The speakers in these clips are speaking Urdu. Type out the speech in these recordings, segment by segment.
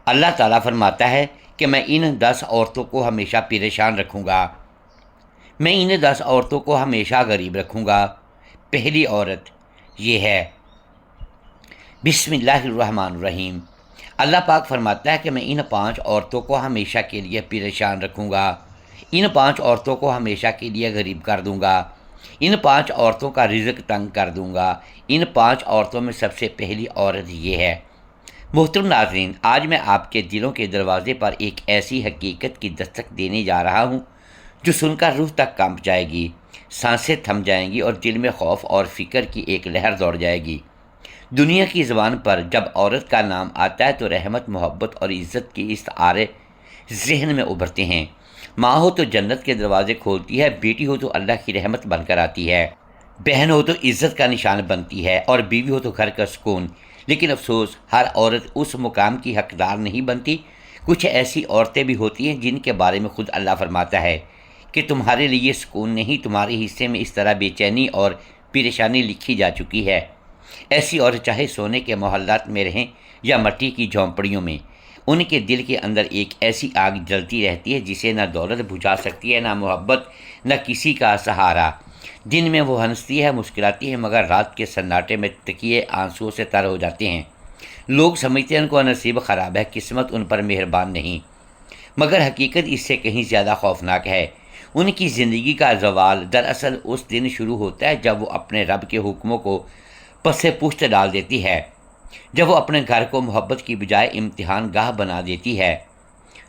اللہ تعالیٰ فرماتا ہے کہ میں ان 10 عورتوں کو ہمیشہ پریشان رکھوں گا، میں ان 10 عورتوں کو ہمیشہ غریب رکھوں گا۔ پہلی عورت یہ ہے، بسم اللہ الرحمن الرحیم۔ اللہ پاک فرماتا ہے کہ میں ان 5 عورتوں کو ہمیشہ کے لیے پریشان رکھوں گا، ان 5 عورتوں کو ہمیشہ کے لیے غریب کر دوں گا، ان 5 عورتوں کا رزق تنگ کر دوں گا۔ ان 5 عورتوں میں سب سے پہلی عورت یہ ہے۔ محترم ناظرین، آج میں آپ کے دلوں کے دروازے پر ایک ایسی حقیقت کی دستک دینے جا رہا ہوں جو سن کر روح تک کانپ جائے گی، سانسیں تھم جائیں گی اور دل میں خوف اور فکر کی ایک لہر دوڑ جائے گی۔ دنیا کی زبان پر جب عورت کا نام آتا ہے تو رحمت، محبت اور عزت کی استعارے ذہن میں ابھرتے ہیں۔ ماں ہو تو جنت کے دروازے کھولتی ہے، بیٹی ہو تو اللہ کی رحمت بن کر آتی ہے، بہن ہو تو عزت کا نشان بنتی ہے اور بیوی ہو تو گھر کا سکون۔ لیکن افسوس، ہر عورت اس مقام کی حقدار نہیں بنتی۔ کچھ ایسی عورتیں بھی ہوتی ہیں جن کے بارے میں خود اللہ فرماتا ہے کہ تمہارے لیے سکون نہیں، تمہارے حصے میں اس طرح بے چینی اور پریشانی لکھی جا چکی ہے۔ ایسی عورت چاہے سونے کے محلات میں رہیں یا مٹی کی جھونپڑیوں میں، ان کے دل کے اندر ایک ایسی آگ جلتی رہتی ہے جسے نہ دولت بجھا سکتی ہے، نہ محبت، نہ کسی کا سہارا۔ دن میں وہ ہنستی ہے، مسکراتی ہے، مگر رات کے سناٹے میں تکیے آنسوؤں سے تر ہو جاتے ہیں۔ لوگ سمجھتے ہیں ان کا نصیب خراب ہے، قسمت ان پر مہربان نہیں، مگر حقیقت اس سے کہیں زیادہ خوفناک ہے۔ ان کی زندگی کا زوال دراصل اس دن شروع ہوتا ہے جب وہ اپنے رب کے حکموں کو پس پشت ڈال دیتی ہے، جب وہ اپنے گھر کو محبت کی بجائے امتحان گاہ بنا دیتی ہے،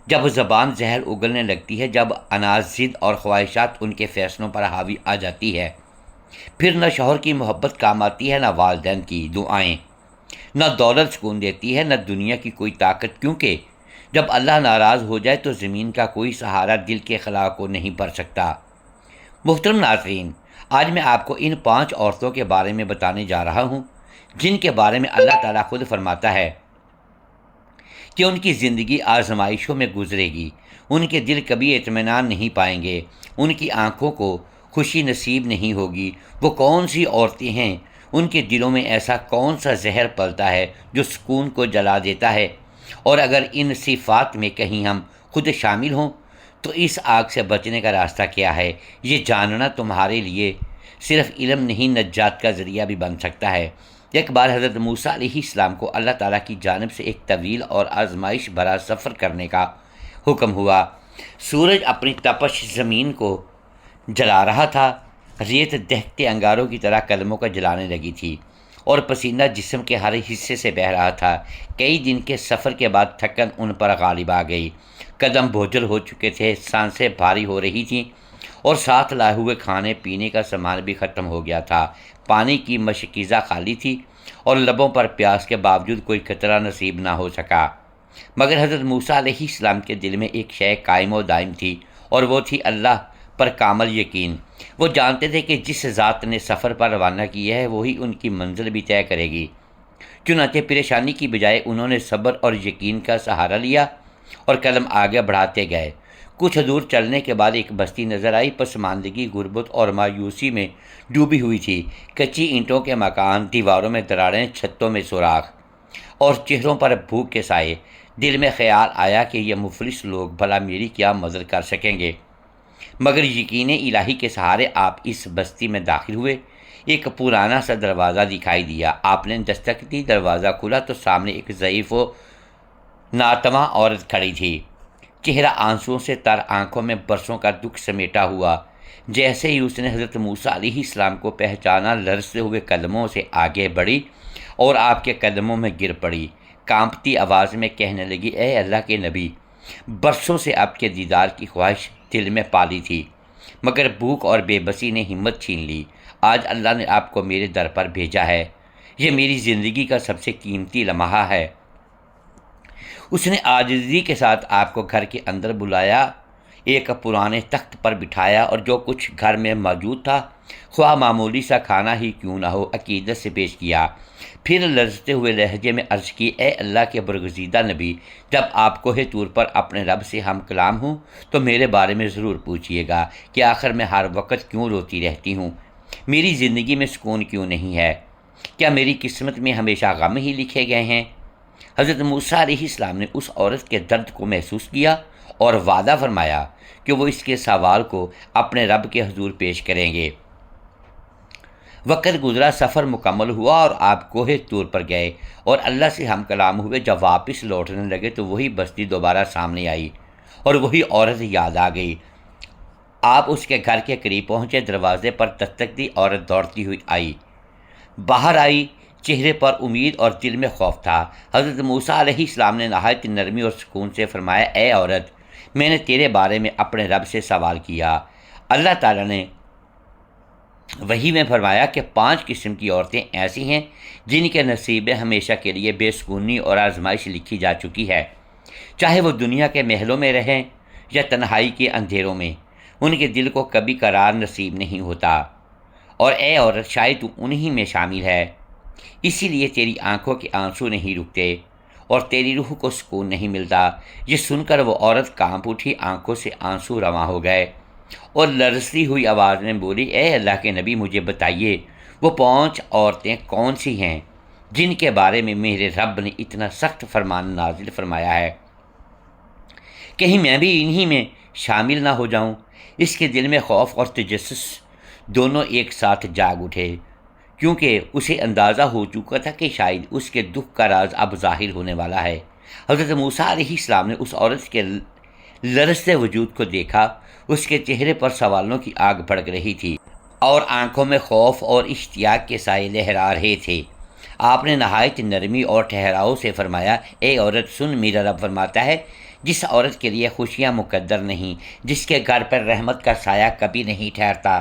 جب زبان زہر اگلنے لگتی ہے، جب اناج، ضد اور خواہشات ان کے فیصلوں پر حاوی آ جاتی ہے۔ پھر نہ شوہر کی محبت کام آتی ہے، نہ والدین کی دعائیں، نہ دولت سکون دیتی ہے، نہ دنیا کی کوئی طاقت، کیونکہ جب اللہ ناراض ہو جائے تو زمین کا کوئی سہارا دل کے خلا کو نہیں بھر سکتا۔ محترم ناظرین، آج میں آپ کو ان 5 عورتوں کے بارے میں بتانے جا رہا ہوں جن کے بارے میں اللہ تعالیٰ خود فرماتا ہے کہ ان کی زندگی آزمائشوں میں گزرے گی، ان کے دل کبھی اطمینان نہیں پائیں گے، ان کی آنکھوں کو خوشی نصیب نہیں ہوگی۔ وہ کون سی عورتیں ہیں؟ ان کے دلوں میں ایسا کون سا زہر پلتا ہے جو سکون کو جلا دیتا ہے؟ اور اگر ان صفات میں کہیں ہم خود شامل ہوں تو اس آگ سے بچنے کا راستہ کیا ہے، یہ جاننا تمہارے لیے صرف علم نہیں، نجات کا ذریعہ بھی بن سکتا ہے۔ ایک بار حضرت موسیٰ علیہ السلام کو اللہ تعالیٰ کی جانب سے ایک طویل اور آزمائش بھرا سفر کرنے کا حکم ہوا۔ سورج اپنی تپش زمین کو جلا رہا تھا، ریت دہکتے انگاروں کی طرح قدموں کو جلانے لگی تھی اور پسینہ جسم کے ہر حصے سے بہہ رہا تھا۔ کئی دن کے سفر کے بعد تھکن ان پر غالب آ گئی، قدم بوجھل ہو چکے تھے، سانسیں بھاری ہو رہی تھیں اور ساتھ لائے ہوئے کھانے پینے کا سامان بھی ختم ہو گیا تھا۔ پانی کی مشکیزہ خالی تھی اور لبوں پر پیاس کے باوجود کوئی قطرہ نصیب نہ ہو سکا۔ مگر حضرت موسیٰ علیہ السلام کے دل میں ایک شے قائم و دائم تھی، اور وہ تھی اللہ پر کامل یقین۔ وہ جانتے تھے کہ جس ذات نے سفر پر روانہ کیا ہے وہی ان کی منزل بھی طے کرے گی۔ چنانچہ پریشانی کی بجائے انہوں نے صبر اور یقین کا سہارا لیا اور قدم آگے بڑھاتے گئے۔ کچھ دور چلنے کے بعد ایک بستی نظر آئی، پسماندگی، غربت اور مایوسی میں ڈوبی ہوئی تھی۔ کچی اینٹوں کے مکان، دیواروں میں دراڑیں، چھتوں میں سوراخ اور چہروں پر بھوک کے سائے۔ دل میں خیال آیا کہ یہ مفلس لوگ بھلا میری کیا مدد کر سکیں گے؟ مگر یقین الہی کے سہارے آپ اس بستی میں داخل ہوئے۔ ایک پرانا سا دروازہ دکھائی دیا۔ آپ نے دستک دی، دروازہ کھلا تو سامنے ایک ضعیف و ناتواں عورت کھڑی تھی، چہرہ آنسوؤں سے تر، آنکھوں میں برسوں کا دکھ سمیٹا ہوا۔ جیسے ہی اس نے حضرت موسیٰ علیہ السلام کو پہچانا، لرزتے ہوئے قدموں سے آگے بڑھی اور آپ کے قدموں میں گر پڑی۔ کانپتی آواز میں کہنے لگی، اے اللہ کے نبی، برسوں سے آپ کے دیدار کی خواہش دل میں پالی تھی، مگر بھوک اور بے بسی نے ہمت چھین لی۔ آج اللہ نے آپ کو میرے در پر بھیجا ہے، یہ میری زندگی کا سب سے قیمتی لمحہ ہے۔ اس نے عاجزی کے ساتھ آپ کو گھر کے اندر بلایا، ایک پرانے تخت پر بٹھایا اور جو کچھ گھر میں موجود تھا، خواہ معمولی سا کھانا ہی کیوں نہ ہو، عقیدت سے پیش کیا۔ پھر لرزتے ہوئے لہجے میں عرض کی، اے اللہ کے برگزیدہ نبی، جب آپ کوہ طور پر اپنے رب سے ہم کلام ہوں تو میرے بارے میں ضرور پوچھیے گا کہ آخر میں ہر وقت کیوں روتی رہتی ہوں، میری زندگی میں سکون کیوں نہیں ہے، کیا میری قسمت میں ہمیشہ غم ہی لکھے گئے ہیں؟ حضرت موسیٰ علیہ السلام نے اس عورت کے درد کو محسوس کیا اور وعدہ فرمایا کہ وہ اس کے سوال کو اپنے رب کے حضور پیش کریں گے۔ وقت گزرا، سفر مکمل ہوا اور آپ کوہ طور پر گئے اور اللہ سے ہم کلام ہوئے۔ جب واپس لوٹنے لگے تو وہی بستی دوبارہ سامنے آئی اور وہی عورت یاد آ گئی۔ آپ اس کے گھر کے قریب پہنچے، دروازے پر دستک دی، عورت دوڑتی ہوئی آئی، باہر آئی، چہرے پر امید اور دل میں خوف تھا۔ حضرت موسیٰ علیہ السلام نے نہایت نرمی اور سکون سے فرمایا، اے عورت، میں نے تیرے بارے میں اپنے رب سے سوال کیا۔ اللہ تعالیٰ نے وحی میں فرمایا کہ 5 قسم کی عورتیں ایسی ہیں جن کے نصیب میں ہمیشہ کے لیے بے سکونی اور آزمائش لکھی جا چکی ہے، چاہے وہ دنیا کے محلوں میں رہیں یا تنہائی کے اندھیروں میں، ان کے دل کو کبھی قرار نصیب نہیں ہوتا۔ اور اے عورت، شاید تو انہی میں شامل ہے، اسی لیے تیری آنکھوں کے آنسو نہیں رکتے اور تیری روح کو سکون نہیں ملتا۔ یہ سن کر وہ عورت کانپ اٹھی، آنکھوں سے آنسو رواں ہو گئے اور لرزتی ہوئی آواز میں بولی، اے اللہ کے نبی، مجھے بتائیے وہ 5 عورتیں کون سی ہیں جن کے بارے میں میرے رب نے اتنا سخت فرمان نازل فرمایا ہے؟ کہیں میں بھی انہی میں شامل نہ ہو جاؤں۔ اس کے دل میں خوف اور تجسس دونوں ایک ساتھ جاگ اٹھے، کیونکہ اسے اندازہ ہو چکا تھا کہ شاید اس کے دکھ کا راز اب ظاہر ہونے والا ہے۔ حضرت موسیٰ علیہ السلام نے اس عورت کے لرزتے وجود کو دیکھا، اس کے چہرے پر سوالوں کی آگ بھڑک رہی تھی اور آنکھوں میں خوف اور اشتیاق کے سائے لہرا رہے تھے۔ آپ نے نہایت نرمی اور ٹھہراؤ سے فرمایا، اے عورت سن، میرا رب فرماتا ہے، جس عورت کے لیے خوشیاں مقدر نہیں، جس کے گھر پر رحمت کا سایہ کبھی نہیں ٹھہرتا،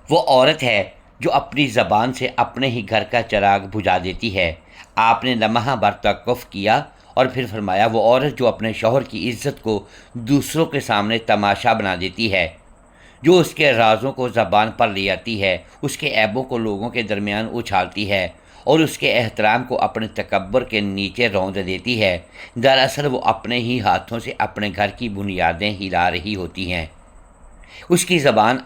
وہ عورت ہے جو اپنی زبان سے اپنے ہی گھر کا چراغ بجھا دیتی ہے۔ آپ نے لمحہ بھر توقف کیا اور پھر فرمایا، وہ عورت جو اپنے شوہر کی عزت کو دوسروں کے سامنے تماشا بنا دیتی ہے، جو اس کے رازوں کو زبان پر لے آتی ہے، اس کے عیبوں کو لوگوں کے درمیان اچھالتی ہے اور اس کے احترام کو اپنے تکبر کے نیچے روند دیتی ہے، دراصل وہ اپنے ہی ہاتھوں سے اپنے گھر کی بنیادیں ہلا رہی ہوتی ہیں۔ اس کی زبان،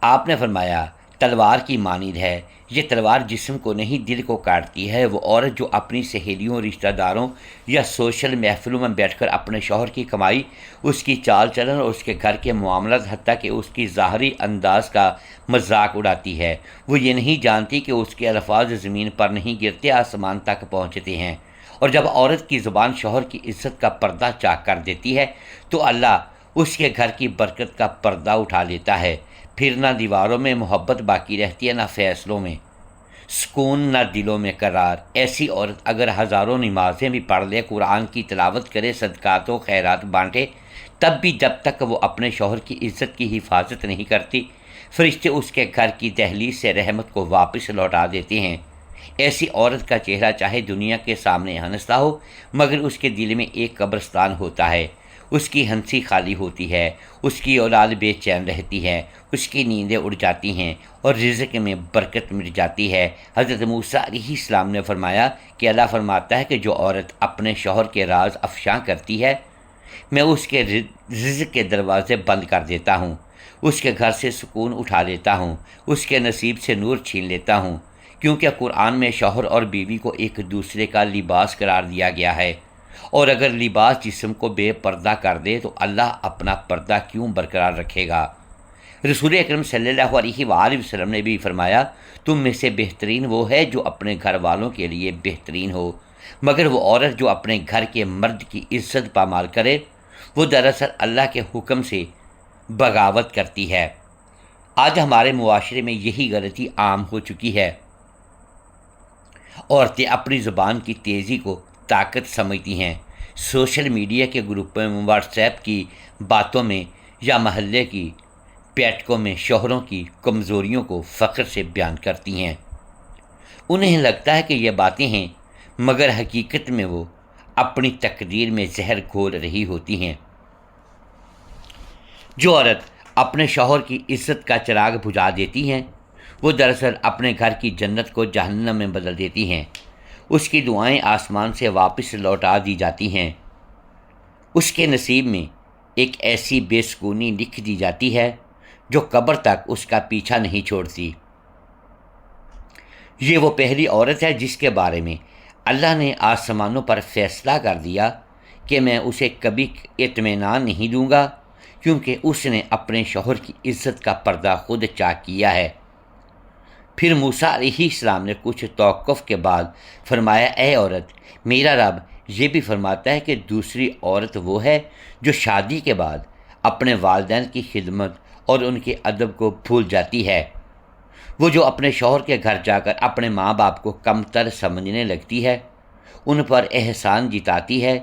آپ نے فرمایا، تلوار کی مانند ہے، یہ تلوار جسم کو نہیں دل کو کاٹتی ہے۔ وہ عورت جو اپنی سہیلیوں، رشتہ داروں یا سوشل محفلوں میں بیٹھ کر اپنے شوہر کی کمائی، اس کی چال چلن اور اس کے گھر کے معاملات، حتیٰ کہ اس کی ظاہری انداز کا مذاق اڑاتی ہے، وہ یہ نہیں جانتی کہ اس کے الفاظ زمین پر نہیں گرتے، آسمان تک پہنچتے ہیں۔ اور جب عورت کی زبان شوہر کی عزت کا پردہ چاک کر دیتی ہے تو اللہ اس کے گھر کی برکت کا پردہ اٹھا لیتا ہے۔ پھر نہ دیواروں میں محبت باقی رہتی ہے، نہ فیصلوں میں سکون، نہ دلوں میں قرار۔ ایسی عورت اگر ہزاروں نمازیں بھی پڑھ لے، قرآن کی تلاوت کرے، صدقات و خیرات بانٹے، تب بھی جب تک وہ اپنے شوہر کی عزت کی حفاظت نہیں کرتی، فرشتے اس کے گھر کی دہلیز سے رحمت کو واپس لوٹا دیتے ہیں۔ ایسی عورت کا چہرہ چاہے دنیا کے سامنے ہنستا ہو، مگر اس کے دل میں ایک قبرستان ہوتا ہے۔ اس کی ہنسی خالی ہوتی ہے، اس کی اولاد بے چین رہتی ہے، اس کی نیندیں اڑ جاتی ہیں اور رزق میں برکت مٹ جاتی ہے۔ حضرت موسیٰ علیہ السلام نے فرمایا کہ اللہ فرماتا ہے کہ جو عورت اپنے شوہر کے راز افشاں کرتی ہے، میں اس کے رزق کے دروازے بند کر دیتا ہوں، اس کے گھر سے سکون اٹھا لیتا ہوں، اس کے نصیب سے نور چھین لیتا ہوں، کیونکہ قرآن میں شوہر اور بیوی کو ایک دوسرے کا لباس قرار دیا گیا ہے، اور اگر لباس جسم کو بے پردہ کر دے تو اللہ اپنا پردہ کیوں برقرار رکھے گا؟ رسول اکرم صلی اللہ علیہ وآلہ وسلم نے بھی فرمایا، تم میں سے بہترین وہ ہے جو اپنے گھر والوں کے لیے بہترین ہو، مگر وہ عورت جو اپنے گھر کے مرد کی عزت پامال کرے، وہ دراصل اللہ کے حکم سے بغاوت کرتی ہے۔ آج ہمارے معاشرے میں یہی غلطی عام ہو چکی ہے۔ عورتیں اپنی زبان کی تیزی کو طاقت سمجھتی ہیں، سوشل میڈیا کے گروپوں میں، واٹس ایپ کی باتوں میں یا محلے کی بیٹھکوں میں شوہروں کی کمزوریوں کو فخر سے بیان کرتی ہیں۔ انہیں لگتا ہے کہ یہ باتیں ہیں، مگر حقیقت میں وہ اپنی تقدیر میں زہر گھول رہی ہوتی ہیں۔ جو عورت اپنے شوہر کی عزت کا چراغ بجھا دیتی ہیں، وہ دراصل اپنے گھر کی جنت کو جہنم میں بدل دیتی ہیں۔ اس کی دعائیں آسمان سے واپس لوٹا دی جاتی ہیں، اس کے نصیب میں ایک ایسی بے سکونی لکھ دی جاتی ہے جو قبر تک اس کا پیچھا نہیں چھوڑتی۔ یہ وہ پہلی عورت ہے جس کے بارے میں اللہ نے آسمانوں پر فیصلہ کر دیا کہ میں اسے کبھی اطمینان نہیں دوں گا، کیونکہ اس نے اپنے شوہر کی عزت کا پردہ خود چاک کیا ہے۔ پھر موسیٰ علیہ السلام نے کچھ توقف کے بعد فرمایا، اے عورت، میرا رب یہ بھی فرماتا ہے کہ دوسری عورت وہ ہے جو شادی کے بعد اپنے والدین کی خدمت اور ان کے ادب کو بھول جاتی ہے، وہ جو اپنے شوہر کے گھر جا کر اپنے ماں باپ کو کم تر سمجھنے لگتی ہے، ان پر احسان جتاتی ہے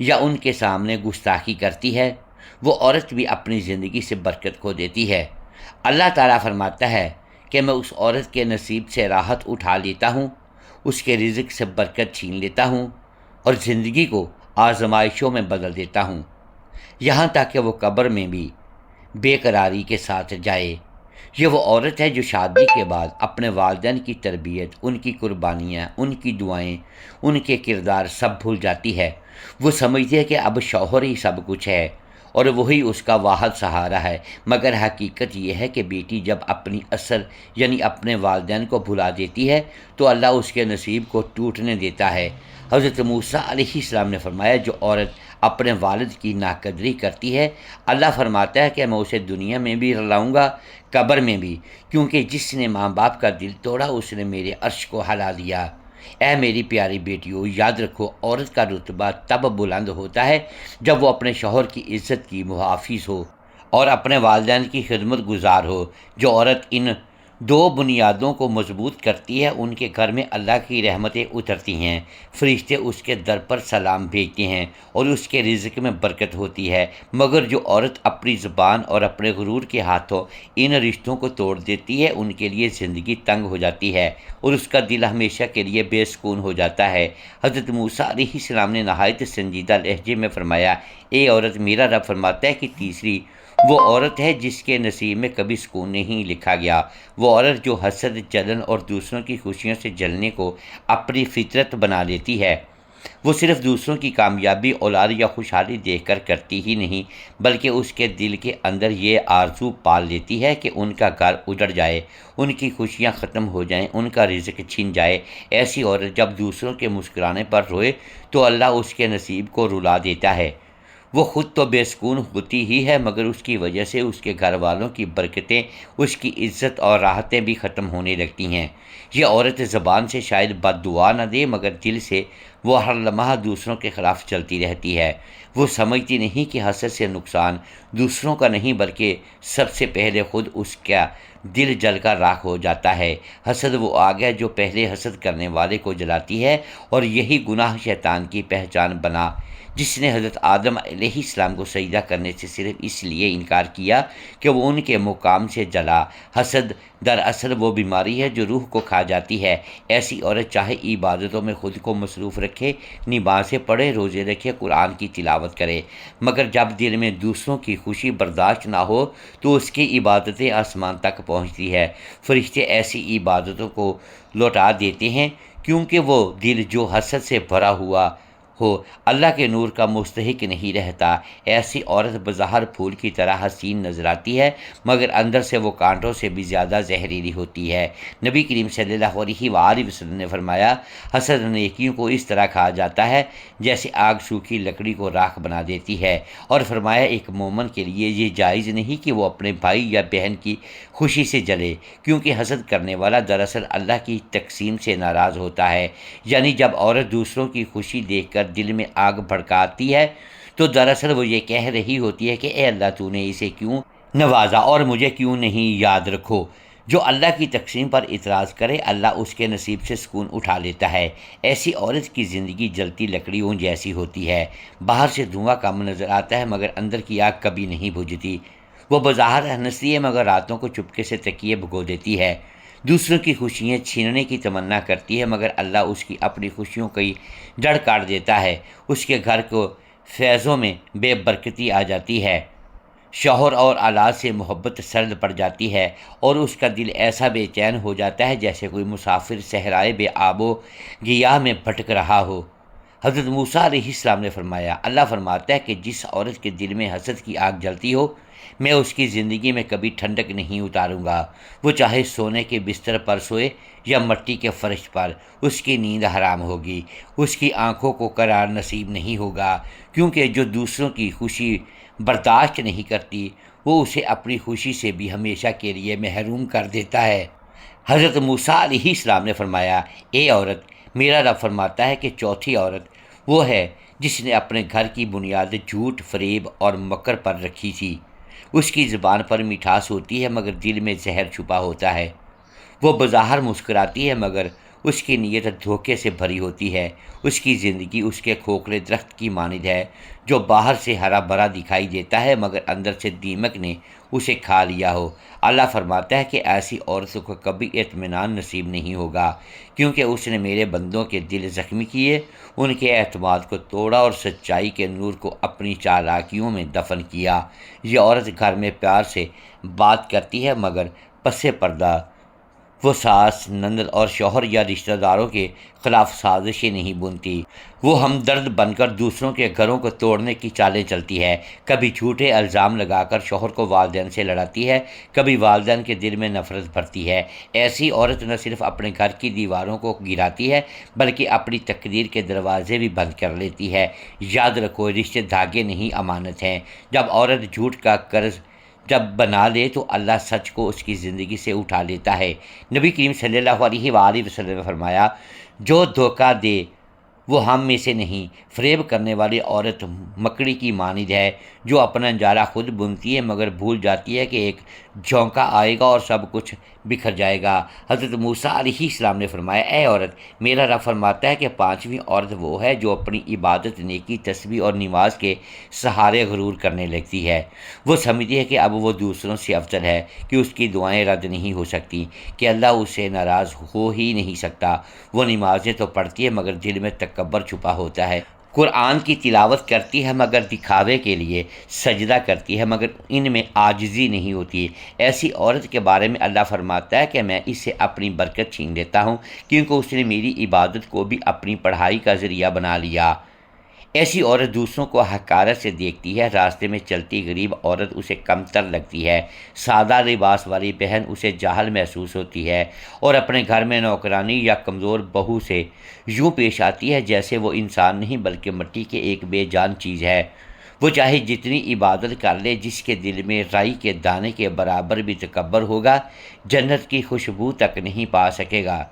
یا ان کے سامنے گستاخی کرتی ہے، وہ عورت بھی اپنی زندگی سے برکت کھو دیتی ہے۔ اللہ تعالیٰ فرماتا ہے کہ میں اس عورت کے نصیب سے راحت اٹھا لیتا ہوں، اس کے رزق سے برکت چھین لیتا ہوں اور زندگی کو آزمائشوں میں بدل دیتا ہوں، یہاں تک کہ وہ قبر میں بھی بے قراری کے ساتھ جائے۔ یہ وہ عورت ہے جو شادی کے بعد اپنے والدین کی تربیت، ان کی قربانیاں، ان کی دعائیں، ان کے کردار سب بھول جاتی ہے۔ وہ سمجھتی ہے کہ اب شوہر ہی سب کچھ ہے اور وہی اس کا واحد سہارا ہے، مگر حقیقت یہ ہے کہ بیٹی جب اپنی اصل یعنی اپنے والدین کو بھلا دیتی ہے تو اللہ اس کے نصیب کو ٹوٹنے دیتا ہے۔ حضرت موسیٰ علیہ السلام نے فرمایا، جو عورت اپنے والد کی ناقدری کرتی ہے، اللہ فرماتا ہے کہ میں اسے دنیا میں بھی رلاؤں گا، قبر میں بھی، کیونکہ جس نے ماں باپ کا دل توڑا اس نے میرے عرش کو ہلا دیا۔ اے میری پیاری بیٹیوں، یاد رکھو، عورت کا رتبہ تب بلند ہوتا ہے جب وہ اپنے شوہر کی عزت کی محافظ ہو اور اپنے والدین کی خدمت گزار ہو۔ جو عورت ان دو بنیادوں کو مضبوط کرتی ہے، ان کے گھر میں اللہ کی رحمتیں اترتی ہیں، فرشتے اس کے در پر سلام بھیجتے ہیں اور اس کے رزق میں برکت ہوتی ہے۔ مگر جو عورت اپنی زبان اور اپنے غرور کے ہاتھوں ان رشتوں کو توڑ دیتی ہے، ان کے لیے زندگی تنگ ہو جاتی ہے اور اس کا دل ہمیشہ کے لیے بے سکون ہو جاتا ہے۔ حضرت موسیٰ علیہ السلام نے نہایت سنجیدہ لہجے میں فرمایا، اے عورت، میرا رب فرماتا ہے کہ تیسری وہ عورت ہے جس کے نصیب میں کبھی سکون نہیں لکھا گیا، وہ عورت جو حسد، جلن اور دوسروں کی خوشیوں سے جلنے کو اپنی فطرت بنا لیتی ہے۔ وہ صرف دوسروں کی کامیابی، اولاد یا خوشحالی دیکھ کر کرتی ہی نہیں، بلکہ اس کے دل کے اندر یہ آرزو پال لیتی ہے کہ ان کا گھر اجڑ جائے، ان کی خوشیاں ختم ہو جائیں، ان کا رزق چھن جائے۔ ایسی عورت جب دوسروں کے مسکرانے پر روئے تو اللہ اس کے نصیب کو رلا دیتا ہے۔ وہ خود تو بے سکون ہوتی ہی ہے، مگر اس کی وجہ سے اس کے گھر والوں کی برکتیں، اس کی عزت اور راحتیں بھی ختم ہونے لگتی ہیں۔ یہ عورت زبان سے شاید بد دعا نہ دے، مگر دل سے وہ ہر لمحہ دوسروں کے خلاف چلتی رہتی ہے۔ وہ سمجھتی نہیں کہ حسد سے نقصان دوسروں کا نہیں، بلکہ سب سے پہلے خود اس کا دل جل کر راکھ ہو جاتا ہے۔ حسد وہ آگ ہے جو پہلے حسد کرنے والے کو جلاتی ہے، اور یہی گناہ شیطان کی پہچان بنا، جس نے حضرت آدم علیہ السلام کو سجدہ کرنے سے صرف اس لیے انکار کیا کہ وہ ان کے مقام سے جلا۔ حسد دراصل وہ بیماری ہے جو روح کو کھا جاتی ہے۔ ایسی عورت چاہے عبادتوں میں خود کو مصروف رکھے، نمازیں پڑھے، روزے رکھے، قرآن کی تلاوت کرے، مگر جب دل میں دوسروں کی خوشی برداشت نہ ہو تو اس کی عبادتیں آسمان تک پہنچتی ہے۔ فرشتے ایسی عبادتوں کو لوٹا دیتے ہیں، کیونکہ وہ دل جو حسد سے بھرا ہوا ہو اللہ کے نور کا مستحق نہیں رہتا۔ ایسی عورت بظاہر پھول کی طرح حسین نظر آتی ہے، مگر اندر سے وہ کانٹوں سے بھی زیادہ زہریلی ہوتی ہے۔ نبی کریم صلی اللہ علیہ وآلہ وسلم نے فرمایا، حسد نیکیوں کو اس طرح کھا جاتا ہے جیسے آگ سوکھی لکڑی کو راکھ بنا دیتی ہے، اور فرمایا ایک مومن کے لیے یہ جائز نہیں کہ وہ اپنے بھائی یا بہن کی خوشی سے جلے، کیونکہ حسد کرنے والا دراصل اللہ کی تقسیم سے ناراض ہوتا ہے۔ یعنی جب عورت دوسروں کی خوشی دیکھ کر دل میں آگ بھڑکاتی ہے تو دراصل وہ یہ کہہ رہی ہوتی ہے کہ اے اللہ، تو نے اسے کیوں نوازا اور مجھے کیوں نہیں یاد رکھو۔ جو اللہ کی تقسیم پر اعتراض کرے، اللہ اس کے نصیب سے سکون اٹھا لیتا ہے۔ ایسی عورت کی زندگی جلتی لکڑیوں جیسی ہوتی ہے، باہر سے دھواں کم نظر آتا ہے مگر اندر کی آگ کبھی نہیں بجھتی۔ وہ بظاہر ہنستی ہے مگر راتوں کو چپکے سے تکیے بھگو دیتی ہے، دوسروں کی خوشیاں چھیننے کی تمنا کرتی ہے مگر اللہ اس کی اپنی خوشیوں کی جڑ کاٹ دیتا ہے۔ اس کے گھر کو فیضوں میں بے برکتی آ جاتی ہے، شوہر اور اولاد سے محبت سرد پڑ جاتی ہے، اور اس کا دل ایسا بے چین ہو جاتا ہے جیسے کوئی مسافر صحرائے بے آب و گیاہ میں بھٹک رہا ہو۔ حضرت موسیٰ علیہ السلام نے فرمایا، اللہ فرماتا ہے کہ جس عورت کے دل میں حسد کی آگ جلتی ہو، میں اس کی زندگی میں کبھی ٹھنڈک نہیں اتاروں گا، وہ چاہے سونے کے بستر پر سوئے یا مٹی کے فرش پر، اس کی نیند حرام ہوگی، اس کی آنکھوں کو قرار نصیب نہیں ہوگا، کیونکہ جو دوسروں کی خوشی برداشت نہیں کرتی وہ اسے اپنی خوشی سے بھی ہمیشہ کے لیے محروم کر دیتا ہے۔ حضرت موسیٰ علیہ السلام نے فرمایا، اے عورت، میرا رب فرماتا ہے کہ چوتھی عورت وہ ہے جس نے اپنے گھر کی بنیاد جھوٹ، فریب اور مکر پر رکھی تھی۔ اس کی زبان پر مٹھاس ہوتی ہے مگر دل میں زہر چھپا ہوتا ہے۔ وہ بظاہر مسکراتی ہے مگر اس کی نیت دھوکے سے بھری ہوتی ہے۔ اس کی زندگی اس کے کھوکھلے درخت کی مانند ہے جو باہر سے ہرا بھرا دکھائی دیتا ہے مگر اندر سے دیمک نے اسے کھا لیا ہو۔ اللہ فرماتا ہے کہ ایسی عورتوں کو کبھی اطمینان نصیب نہیں ہوگا، کیونکہ اس نے میرے بندوں کے دل زخمی کیے، ان کے اعتماد کو توڑا اور سچائی کے نور کو اپنی چالاکیوں میں دفن کیا۔ یہ عورت گھر میں پیار سے بات کرتی ہے مگر پس پردہ وہ ساس، نند اور شوہر یا رشتہ داروں کے خلاف سازشیں نہیں بنتی۔ وہ ہمدرد بن کر دوسروں کے گھروں کو توڑنے کی چالیں چلتی ہے، کبھی جھوٹے الزام لگا کر شوہر کو والدین سے لڑاتی ہے، کبھی والدین کے دل میں نفرت بھرتی ہے۔ ایسی عورت نہ صرف اپنے گھر کی دیواروں کو گراتی ہے بلکہ اپنی تقدیر کے دروازے بھی بند کر لیتی ہے۔ یاد رکھو، رشتے دھاگے نہیں امانت ہیں۔ جب عورت جھوٹ کا قرض جب بنا لے تو اللہ سچ کو اس کی زندگی سے اٹھا لیتا ہے۔ نبی کریم صلی اللہ علیہ وآلہ وسلم نے فرمایا، جو دھوکہ دے وہ ہم میں سے نہیں۔ فریب کرنے والی عورت مکڑی کی مانند ہے جو اپنا جالا خود بنتی ہے مگر بھول جاتی ہے کہ ایک جھونکا آئے گا اور سب کچھ بکھر جائے گا۔ حضرت موسیٰ علیہ السلام نے فرمایا، اے عورت، میرا رب فرماتا ہے کہ پانچویں عورت وہ ہے جو اپنی عبادت، نیکی، تسبیح اور نماز کے سہارے غرور کرنے لگتی ہے۔ وہ سمجھتی ہے کہ اب وہ دوسروں سے افضل ہے، کہ اس کی دعائیں رد نہیں ہو سکتی، کہ اللہ اس سے ناراض ہو ہی نہیں سکتا۔ وہ نمازیں تو پڑھتی ہے مگر دل میں تکبر چھپا ہوتا ہے۔ قرآن کی تلاوت کرتی ہے مگر دکھاوے کے لیے، سجدہ کرتی ہے مگر ان میں عاجزی نہیں ہوتی۔ ایسی عورت کے بارے میں اللہ فرماتا ہے کہ میں اس سے اپنی برکت چھین لیتا ہوں، کیونکہ اس نے میری عبادت کو بھی اپنی پڑھائی کا ذریعہ بنا لیا۔ ایسی عورت دوسروں کو حقارت سے دیکھتی ہے، راستے میں چلتی غریب عورت اسے کمتر لگتی ہے، سادہ لباس والی بہن اسے جاہل محسوس ہوتی ہے، اور اپنے گھر میں نوکرانی یا کمزور بہو سے یوں پیش آتی ہے جیسے وہ انسان نہیں بلکہ مٹی کے ایک بے جان چیز ہے۔ وہ چاہے جتنی عبادت کر لے، جس کے دل میں رائی کے دانے کے برابر بھی تکبر ہوگا، جنت کی خوشبو تک نہیں پا سکے گا۔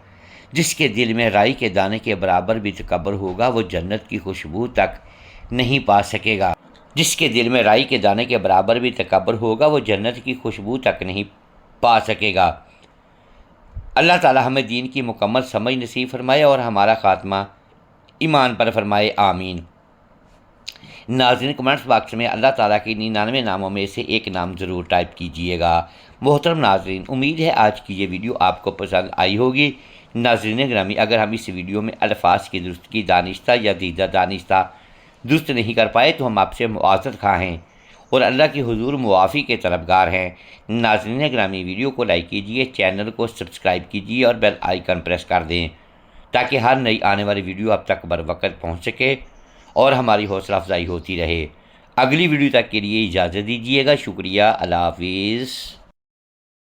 جس کے دل میں رائی کے دانے کے برابر بھی تکبر ہوگا وہ جنت کی خوشبو تک نہیں پا سکے گا۔ جس کے دل میں رائی کے دانے کے برابر بھی تکبر ہوگا وہ جنت کی خوشبو تک نہیں پا سکے گا۔ اللہ تعالی ہمیں دین کی مکمل سمجھ نصیب فرمائے اور ہمارا خاتمہ ایمان پر فرمائے، آمین۔ ناظرین، کمنٹس باکس میں اللہ تعالیٰ کے 99 ناموں میں سے ایک نام ضرور ٹائپ کیجئے گا۔ محترم ناظرین، امید ہے آج کی یہ ویڈیو آپ کو پسند آئی ہوگی۔ ناظرین گرامی، اگر ہم اس ویڈیو میں الفاظ کی درستگی دانستہ یا دیدہ دانستہ درست نہیں کر پائے تو ہم آپ سے معذرت خواہ ہیں اور اللہ کی حضور معافی کے طلبگار ہیں۔ ناظرین گرامی، ویڈیو کو لائک کیجئے، چینل کو سبسکرائب کیجئے اور بیل آئیکن پریس کر دیں تاکہ ہر نئی آنے والی ویڈیو اب تک بروقت پہنچ سکے اور ہماری حوصلہ افزائی ہوتی رہے۔ اگلی ویڈیو تک کے لیے اجازت دیجیے گا۔ شکریہ، اللہ حافظ۔